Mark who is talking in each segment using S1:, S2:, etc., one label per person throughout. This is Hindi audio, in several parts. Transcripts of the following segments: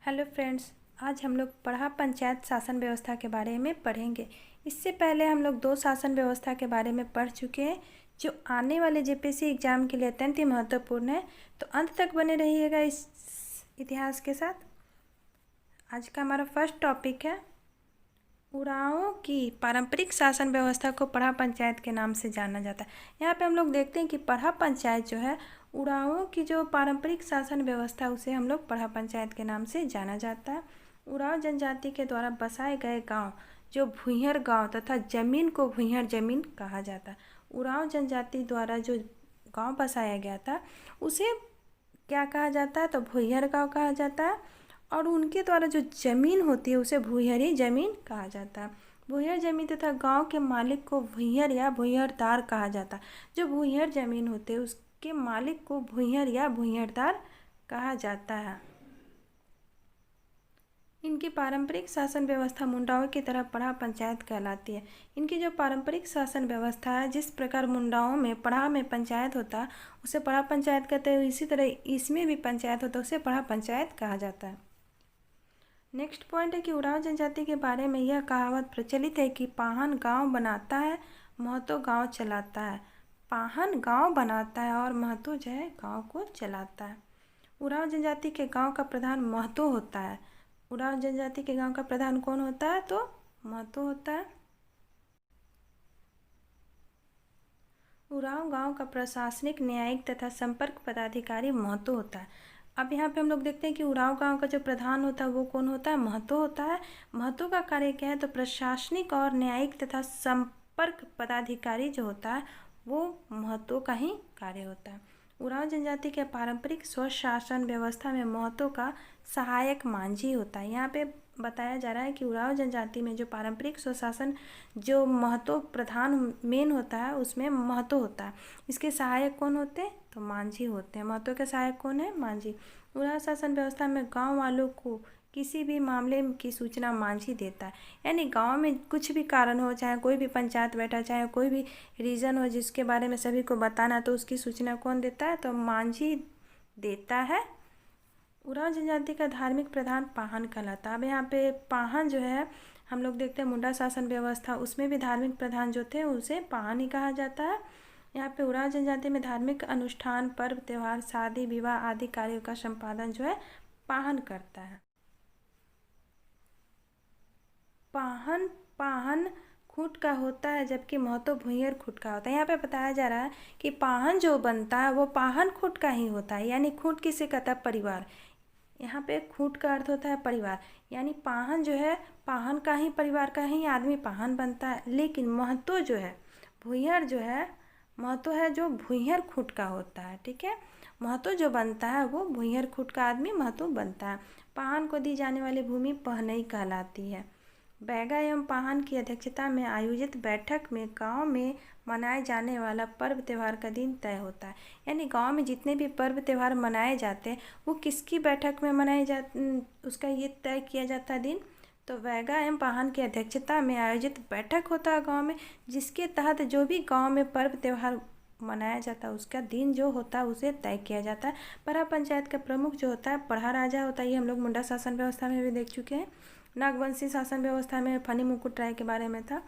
S1: हेलो फ्रेंड्स, आज हम लोग पढ़ा पंचायत शासन व्यवस्था के बारे में पढ़ेंगे। इससे पहले हम लोग दो शासन व्यवस्था के बारे में पढ़ चुके हैं जो आने वाले जेपीएससी एग्ज़ाम के लिए अत्यंत ही महत्वपूर्ण है। तो अंत तक बने रहिएगा इस इतिहास के साथ। आज का हमारा फर्स्ट टॉपिक है उरांव की पारंपरिक शासन व्यवस्था को पढ़ा पंचायत के नाम से जाना जाता है। यहाँ पे हम लोग देखते हैं कि पढ़ा पंचायत जो है उरांव की जो पारंपरिक शासन व्यवस्था उसे हम लोग पढ़ा पंचायत के नाम से जाना जाता है। उरांव जनजाति के द्वारा बसाए गए गांव जो भूंइहर गांव तथा जमीन को भूंइहर जमीन कहा जाता है। उरांव जनजाति द्वारा जो गांव बसाया गया था उसे क्या कहा जाता है, तो भूंइहर गांव कहा जाता है। और उनके द्वारा जो ज़मीन होती है उसे भूंइहरी ज़मीन कहा जाता है। भूंइहर ज़मीन तथा गांव के मालिक को भूंइहर या भूंइहरदार कहा जाता है। जो भूंइहर ज़मीन होते हैं उसके मालिक को भूंइहर या भूंइहरदार कहा जाता है। इनकी पारंपरिक शासन व्यवस्था मुंडाओं की तरह पढ़ा पंचायत कहलाती है। इनकी जो पारंपरिक शासन व्यवस्था है, जिस प्रकार मुंडाओं में पढ़ा में पंचायत होता है उसे पढ़ा पंचायत कहते हैं, इसी तरह इसमें भी पंचायत होता है उसे पढ़ा पंचायत कहा जाता है। नेक्स्ट पॉइंट है कि उरांव जनजाति के बारे में यह कहावत प्रचलित है कि पाहन गांव बनाता है, महतो गांव चलाता है। पाहन गांव बनाता है और महतो जो है गांव को चलाता है। उरांव जनजाति के गांव का प्रधान महतो होता है। उरांव जनजाति के गांव का प्रधान कौन होता है, तो महतो होता है। उरांव गांव का प्रशासनिक, न्यायिक तथा संपर्क पदाधिकारी महतो होता है। अब यहाँ पे हम लोग देखते हैं कि उरांव गांव का जो प्रधान होता है वो कौन होता है, महतो होता है। महतो का कार्य क्या है, तो प्रशासनिक और न्यायिक तथा संपर्क पदाधिकारी जो होता है वो महतो का ही कार्य होता है। उरांव जनजाति के पारंपरिक स्वशासन व्यवस्था में महतो का सहायक मांझी होता है। यहाँ पे बताया जा रहा है कि उरांव जनजाति में जो पारंपरिक स्वशासन जो महतो प्रधान मेन होता है उसमें महतो होता है। इसके सहायक कौन होते हैं, तो मांझी होते हैं। महतो के सहायक कौन है, मांझी। उरांव शासन व्यवस्था में गांव वालों को किसी भी मामले की सूचना मांझी देता है। यानी गांव में कुछ भी कारण हो, चाहे कोई भी पंचायत बैठा, चाहे कोई भी रीज़न हो जिसके बारे में सभी को बताना, तो उसकी सूचना कौन देता है, तो मांझी देता है। उरांव जनजाति का धार्मिक प्रधान पाहन कहलाता है। अब यहाँ पे पाहन जो है हम लोग देखते हैं मुंडा शासन व्यवस्था, उसमें भी धार्मिक प्रधान जो थे उसे पाहन ही कहा जाता है। यहाँ पे उरांव जनजाति में धार्मिक अनुष्ठान, पर्व, त्यौहार, शादी, विवाह आदि कार्यों का संपादन जो है पाहन करता है। पाहन खूंट का होता है जबकि महतो भूंइहर खूंट का होता है। यहाँ पे बताया जा रहा है कि पाहन जो बनता है वो पाहन खूंट का ही होता है। यानी खूंट किसे कहता है, परिवार। यहाँ पे खूंट का अर्थ होता है परिवार, यानी पाहन जो है पाहन का ही परिवार का ही आदमी पाहन बनता है। लेकिन महतो जो है भूंइहर जो है महतो है जो भूंइहर खूंट का होता है। ठीक है, महतो जो बनता है वो भूंइहर खूंट का आदमी महतो बनता है। पाहन को दी जाने वाली भूमि पहनई कहलाती है। बैगा एवं पाहन की अध्यक्षता में आयोजित बैठक में गांव में मनाए जाने वाला पर्व त्यौहार का दिन तय होता है। यानी गांव में जितने भी पर्व त्यौहार मनाए जाते हैं वो किसकी बैठक में मनाए जाते, उसका ये तय किया जाता है दिन, तो बैगा एवं पाहन की अध्यक्षता में आयोजित बैठक होता है गाँव में, जिसके तहत जो भी गाँव में पर्व त्यौहार मनाया जाता है उसका दिन जो होता है उसे तय किया जाता है। पढ़ा पंचायत का प्रमुख जो होता है पढ़ा राजा होता है। ये हम लोग मुंडा शासन व्यवस्था में भी देख चुके हैं। नागवंशी शासन व्यवस्था में फनी मुकुट राय के बारे में था।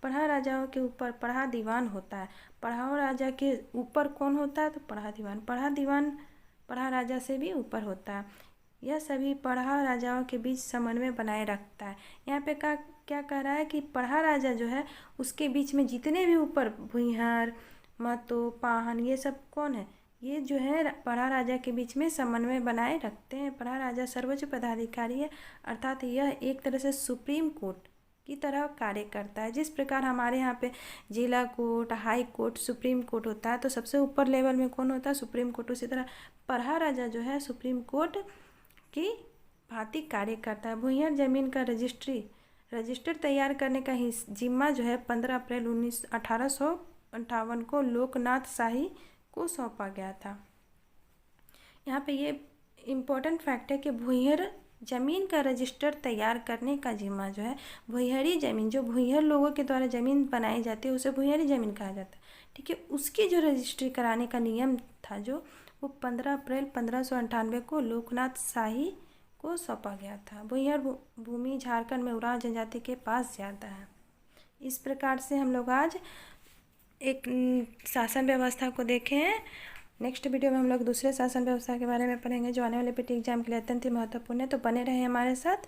S1: पढ़ा राजाओं के ऊपर पढ़ा दीवान होता है। पढ़ाओ राजा के ऊपर कौन होता है, तो पढ़ा दीवान। पढ़ा दीवान पढ़ा राजा से भी ऊपर होता है। यह सभी पढ़ा राजाओं के बीच समन्वय बनाए रखता है। यहाँ पे क्या कह रहा है कि पढ़ा राजा जो है उसके बीच में जितने भी ऊपर भूंइहर, महतो, पाहन, ये सब कौन है, ये जो है पढ़ा राजा के बीच में समन्वय बनाए रखते हैं। पढ़ा राजा सर्वोच्च पदाधिकारी है, अर्थात यह एक तरह से सुप्रीम कोर्ट की तरह कार्य करता है। जिस प्रकार हमारे यहाँ पे जिला court, high court, supreme court होता है, तो सबसे ऊपर लेवल में कौन होता है, सुप्रीम कोर्ट। उसी तरह पढ़ा राजा जो है सुप्रीम कोर्ट की भांति कार्य करता है। भूंइहर जमीन का रजिस्टर तैयार करने का जिम्मा जो है 15 अप्रैल 1858 को लोकनाथ शाही को सौंपा गया था। यहाँ पे ये इम्पोर्टेंट फैक्ट है कि भूंइहर ज़मीन का रजिस्टर तैयार करने का जिम्मा जो है भूंइहरी ज़मीन, जो भूंइहर लोगों के द्वारा ज़मीन बनाई जाती है उसे भूंइहरी ज़मीन कहा जाता है। ठीक है, उसकी जो रजिस्ट्री कराने का नियम था जो वो 15 अप्रैल 1598 को लोकनाथ शाही को सौंपा गया था। भुइयार भूमि झारखंड में उरांव जनजाति के पास ज़्यादा है। इस प्रकार से हम लोग आज एक शासन व्यवस्था को देखे हैं। नेक्स्ट वीडियो में हम लोग दूसरे शासन व्यवस्था के बारे में पढ़ेंगे जो आने वाले पीटी एग्जाम के लिए अत्यंत ही महत्वपूर्ण है। तो बने रहे हमारे साथ।